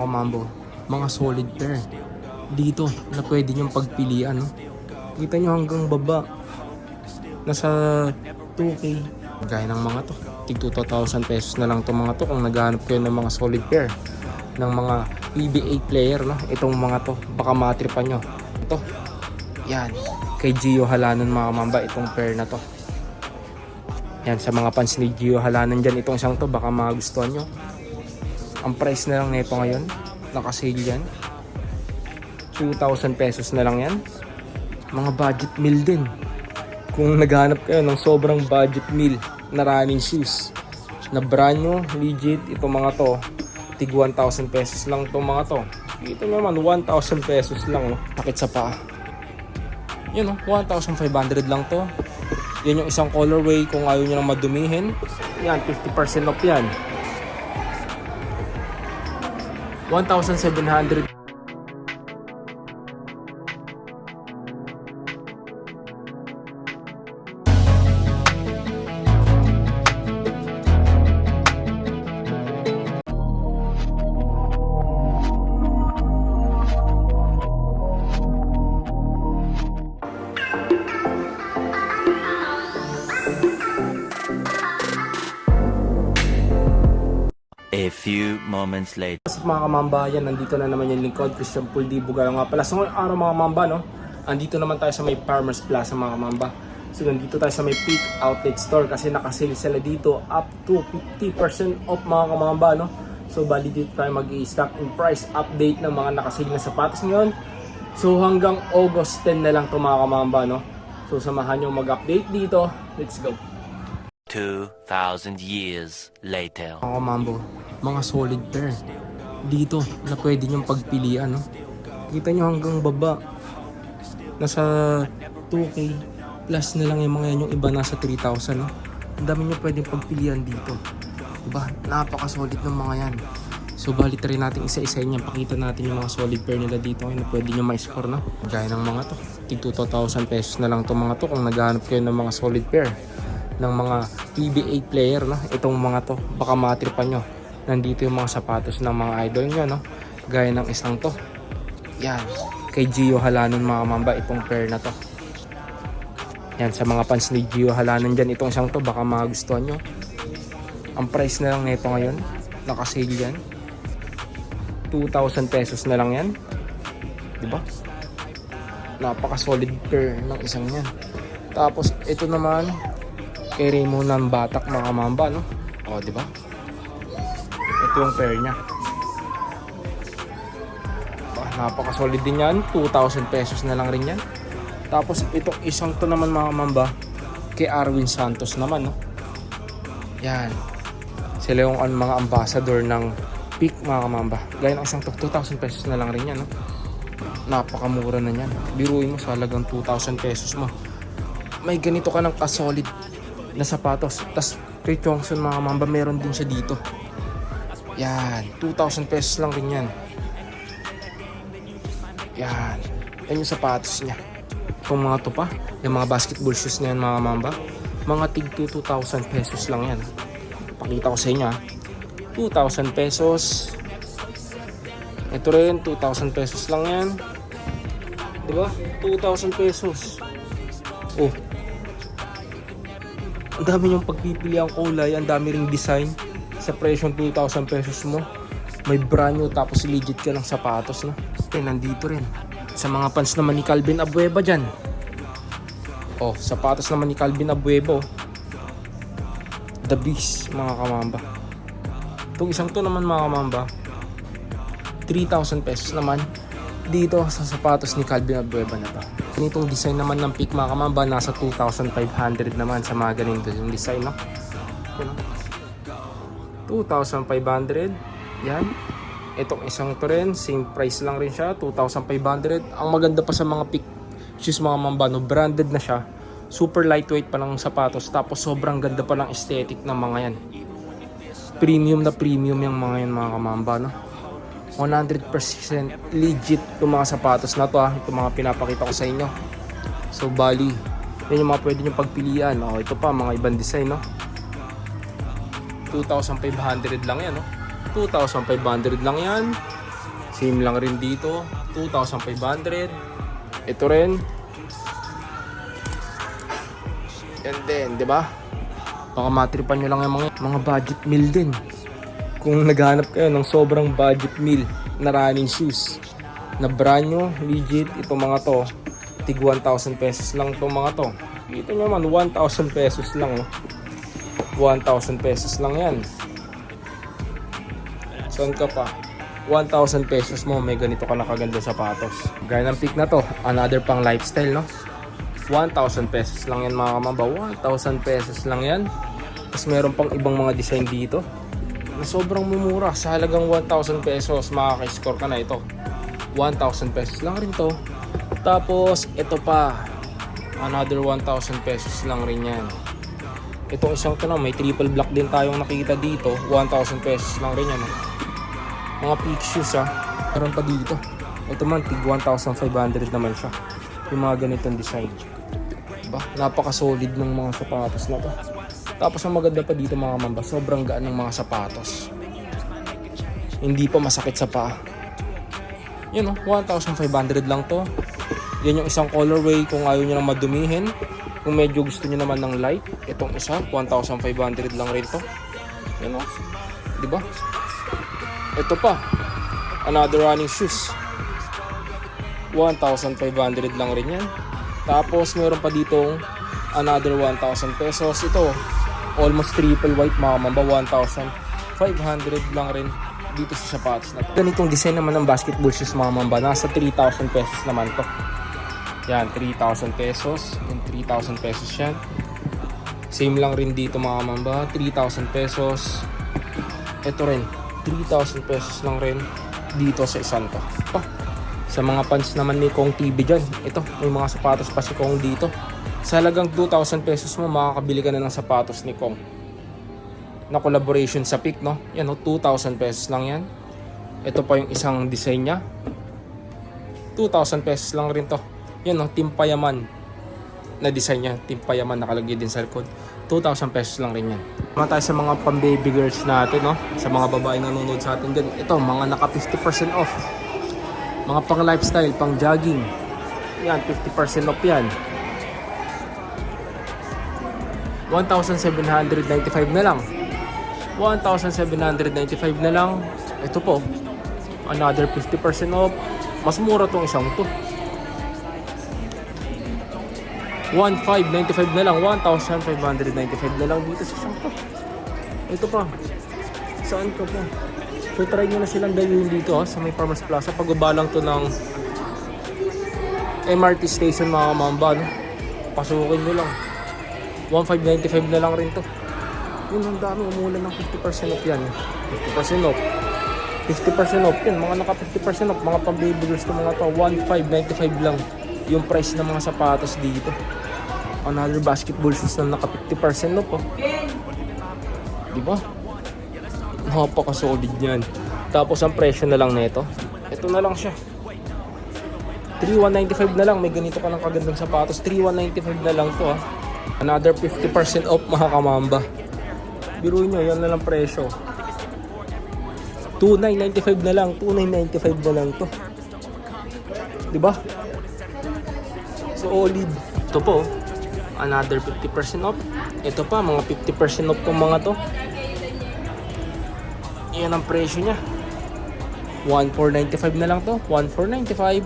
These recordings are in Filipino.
kamambo, mga solid pair dito na pwede nyong pagpilian, no? Kita nyo hanggang baba, nasa 2K. Gaya ng mga to, tig 2,000 pesos na lang to mga to kung naghahanap kayo ng mga solid pair ng mga PBA player, no? Itong mga to, baka matripan nyo. Ito, yan, kay Gio Halanon mga kamamba, itong pair na to. Yan, sa mga fans ni Gio Halanon dyan, itong isang to, baka magustuhan nyo. Ang price na lang nito ngayon, nakasale yan, 2,000 pesos na lang yan. Mga budget meal din. Kung naghahanap kayo ng sobrang budget meal na running shoes na brand new, legit, itong mga to, tig 1,000 pesos lang itong mga to. Dito naman, 1,000 pesos lang, oh. Sakit sa paa. Yun, oh, 1,500 lang to. Yan yung isang colorway kung ayaw nyo lang madumihin. Yan, 50% off yan. 1,700. A few moments later. So, mga kamambayan, nandito na naman yung lingkod, Christian Puldibo nga pala. So ngayong araw mga kamamba, no? Andito naman tayo sa may Farmers Plaza mga kamamba. So nandito tayo sa may Peak Outlet Store kasi nakasale sila dito up to 50% off mga kamamba, no? So bali dito tayo mag-i-stock in price update ng mga nakasale na sapatos ngayon. So hanggang August 10 na lang to mga kamamba, no? So samahan nyo mag-update dito. Let's go! 2,000 years later. Mga kamambo, mga solid pair dito na pwede nyong pagpilian, no? Kita nyo hanggang baba, nasa 2K plus na lang yung mga yan, yung iba nasa 3,000, no? Ang dami nyo pwedeng pagpilian dito, diba? Napaka-solid ng mga yan. So balit rin natin isa-isa niyan, pakita natin yung mga solid pair nila dito na pwede nyo ma-score, no? Gaya ng mga to, tig 2,000 pesos na lang to mga to kung naghahanap kayo ng mga solid pair ng mga PBA player, no? Itong mga to, baka matripan nyo. Nandito yung mga sapatos ng mga idol nyo, no? Gaya ng isang to, yan, kay Gio Halanon mga kamamba, itong pair na to. Yan, sa mga fans ni Gio Halanon dyan, itong isang to, baka magustuhan nyo. Ang price na lang nito ngayon, nakasale yan, 2,000 pesos na lang yan, diba? Napaka solid pair ng isang yan. Tapos ito naman kay Raymond ng Batak mga kamamba, no? O, diba? Ito yung pair niya. Napaka-solid din yan. 2,000 pesos na lang rin yan. Tapos itong isang to naman mga kamamba, kay Arwin Santos naman, no? Yan. Sila yung mga ambassador ng Peak mga kamamba. Gaya ng isang to, 2,000 pesos na lang rin yan, no? Napakamura na yan. Biruin mo sa halagang 2,000 pesos mo, may ganito ka ng kasolid na sapatos. Tas kay Chongson mga kamamba, meron din siya dito. Yan, 2,000 pesos lang rin yan. Yan, yan yung sapatos niya. Itong mga to pa, yung mga basketball shoes na yan mga kamamba, mga tig 2,000 pesos lang yan. Pakita ko sa inyo, 2,000 pesos. Ito rin, 2,000 pesos lang yan, diba? 2,000 pesos. Oh, ang dami niyong pagpipili ang kulay, ang dami ring design sa presyong 2,000 pesos mo. May brand new tapos legit ka ng sapatos, no? Okay, nandito rin sa mga fans naman ni Calvin Abueva dyan. Oh, sapatos naman ni Calvin Abueva, oh. The Beast mga kamamba. Itong isang to naman mga kamamba, 3,000 pesos naman dito sa sapatos ni Calvin Abueva na to. Itong design naman ng Peak mga kamamba, nasa 2,500 naman sa mga ganito yung design, no? 2,500 yan. Itong isang to rin, same price lang rin siya, 2,500. Ang maganda pa sa mga Peak shoes mga kamamba, no, branded na siya, super lightweight pa ng sapatos, tapos sobrang ganda pa ng aesthetic ng mga yan. Premium na premium yung mga yan mga kamamba, no? 100% legit itong mga sapatos na to, itong mga pinapakita ko sa inyo. So bali, yan yung mga pwede nyo pagpilian. O, ito pa, mga ibang design, no? 2,500 lang yan, no? 2,500 lang yan. Same lang rin dito, 2,500. Ito rin. And then, di ba? Baka matripan nyo lang yung mga budget meal din. Kung naghanap kayo ng sobrang budget meal na running shoes na brand nyo, legit, ito mga to, tig 1,000 pesos lang itong mga to. Dito nyo man, 1,000 pesos lang. 1,000 pesos lang yan. Saan ka pa? 1,000 pesos mo, may ganito ka na kaganda sapatos. Gaya ng pick na to, another pang lifestyle, no? 1,000 pesos lang yan mga kamamba. 1,000 pesos lang yan. Tapos meron pang ibang mga design dito na sobrang mumura. Sa halagang 1,000 pesos, makaka-score ka na ito. 1,000 pesos lang rin to. Tapos, ito pa. Another 1,000 pesos lang rin yan. Itong isang to na, may triple black din tayong nakita dito. 1,000 pesos lang rin yan. Mga peak shoes ha. Meron pa dito. Ito man, tig 1,500 naman siya. Yung mga ganitong design. Diba? Napaka-solid ng mga sapatos na to. Tapos ang maganda pa dito mga mamba, sobrang gaan ng mga sapatos. Hindi pa masakit sa paa. Yun o, 1,500 lang to. Yan yung isang colorway kung ayaw nyo nang madumihin. Kung medyo gusto nyo naman ng light, itong isa, 1,500 lang rin to. Yan o, diba? Ito pa, another running shoes. 1,500 lang rin yan. Tapos meron pa ditong another 1,000 pesos. Ito, almost triple white mga mamba, 1,500 lang rin dito sa sapatos na to. Ganitong design naman ng basketball shoes mga mamba, nasa 3,000 pesos naman to. Yan, 3,000 pesos. Yan, 3,000 pesos yan. Same lang rin dito mga mamba, 3,000 pesos. Ito rin, 3,000 pesos lang rin dito sa isang to. Sa mga pants naman ni Kong TV dyan, ito, may mga sapatos pa si Kong dito. Sa halagang 2,000 pesos mo, makakabili ka na ng sapatos ni Kong na collaboration sa Peak, no? Yan, no? 2,000 pesos lang yan. Ito pa yung isang design niya. 2,000 pesos lang rin to. Yan, no? Team Payaman na design niya. Team Payaman nakalagay din sa likod. 2,000 pesos lang rin yan. Mga tayo sa mga pang-baby girls natin, no? Sa mga babae na nanonood sa atin dyan. Ito, mga naka 50% off. Mga pang lifestyle, pang jogging. Yan, 50% off yan. 1,795 na lang. 1,795 na lang. Ito po, another 50% off. Mas mura tong isang to. 1,595 na lang. 1,595 na lang dito sa isang to. Ito pa. Saan ka po? So try nyo na silang dayuhin dito sa may Farmers Plaza. Pagbaba lang to ng MRT station mga mamba, no? Pasukin nyo lang. 1,595 na lang rin to. Yun, ang dami, umulan ng 50% off yan. 50% off. 50% off yun, mga naka 50% off, mga pang-baby girls to mga to. 1,595 lang yung price ng mga sapatos dito. Another basketball shoes na naka 50% off, oh. Diba? Napaka-solid yan. Tapos ang presyo na lang nito, ito na lang siya. 3,195 na lang, may ganito ka ng kagandang sapatos. 3,195 na lang to, ha. Another 50% off mga kamamba. Biruin nyo, yan na lang presyo. 2,995 na lang. 2,995 na lang to. Diba? Solid. Ito po, another 50% off. Ito pa, mga 50% off tong mga to. Yan ang presyo nya. 1,495 na lang to. 1,495.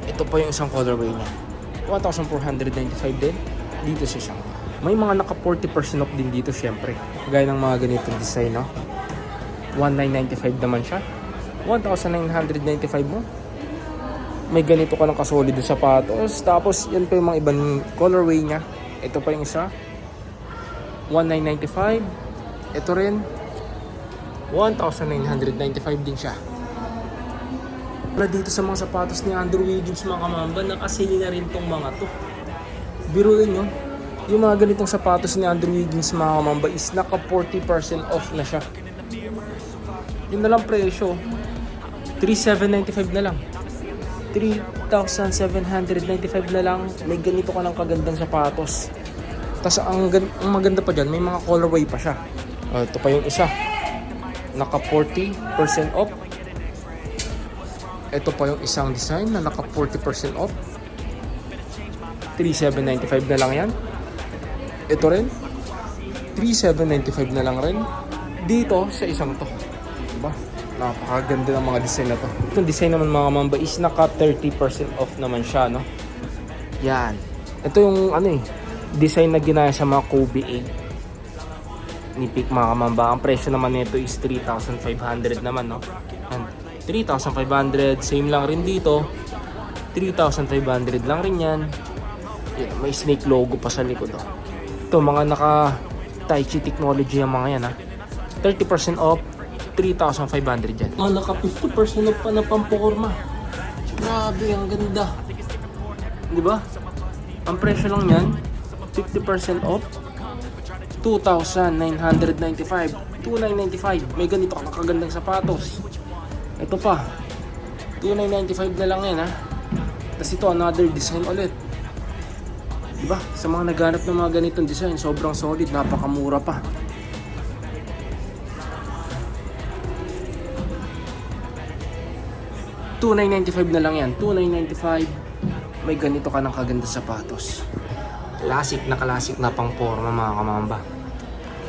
Ito pa yung isang colorway nya. 1,495 din. Dito siya siyang. May mga naka 40% off din dito syempre. Gaya ng mga ganitong design, no? 1,995 naman siya. 1,995 mo. May ganito ka ng kasolid na sapatos. Tapos yan pa yung mga ibang colorway nya. Ito pa yung isa. 1,995. Ito rin. 1,995 din siya. Wala dito sa mga sapatos ni Andrew Wiggins mga kamamba, nakasili na rin tong mga to. Biruin nyo, yung mga ganitong sapatos ni Andrew Wiggins mga kamamba is naka 40% off na siya. Yun na lang presyo, 3,795 na lang. 3,795 na lang, may ganito ka ng kagandang sapatos. Tapos ang maganda pa dyan, may mga colorway pa siya. Ito pa yung isa. naka 40% off. Ito pa yung isang design na naka 40% off. 3,795 na lang yan. Ito rin 3,795 na lang rin. Dito sa isang to, diba? Napakaganda ng mga design na to. Itong design naman mga mamba is naka 30% off naman siya, no? Yan. Ito yung design na ginaya sa mga Kobe 8 ni Peak mga mamba. Ang presyo naman nito is 3,500 naman, no? Yan. 3,500. Same lang rin dito. 3,500 lang rin yan. Yan. May snake logo pa sa likod, oh. Ito mga naka Tai Chi technology yung mga yan, ha. 30% off, 3,500 yan. Oh, naka 50% off pa na pamporma. Grabe, ang ganda. Di ba? Ang presyo lang yan, 50% off, 2,995. 2,995. May ganito kakagandang sapatos. Ito pa, 2,995 na lang yan, ha. Tapos ito, another design ulit. Diba? Sa mga naghanap ng mga ganitong design, sobrang solid, napakamura pa. $2,995 na lang yan. $2,995. May ganito ka ng kaganda sapatos. Classic na pang forma mga kamamba.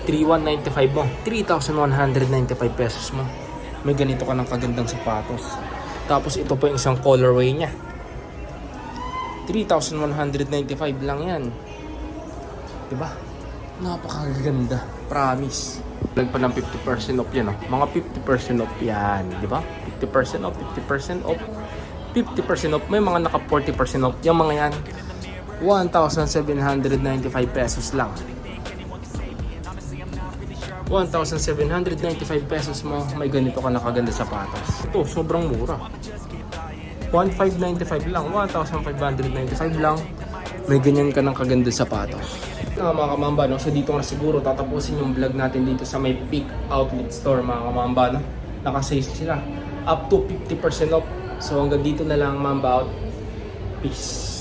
3,195 mo. 3,195 pesos mo. May ganito ka ng kagandang sapatos. Tapos ito pa yung isang colorway niya. 3,195 lang yan. Diba? Napakaganda. Promise. Lag pa ng 50% off yan, oh. Mga 50% off yan. Diba? 50% off, 50% off, 50% off. May mga naka 40% off. Yung mga yan, 1,795 pesos lang. 1,795 pesos mo, may ganito ka nakaganda sapatos. Ito, sobrang mura. 1,595 lang, 1,595 lang. May ganyan ka ng kaganda sapatos. Mga kamamba, no? So dito na siguro tatapusin yung vlog natin dito sa may Peak Outlet Store mga kamamba, no? Naka-sale sila up to 50% off. So hanggang dito na lang, Mamba out. Peace.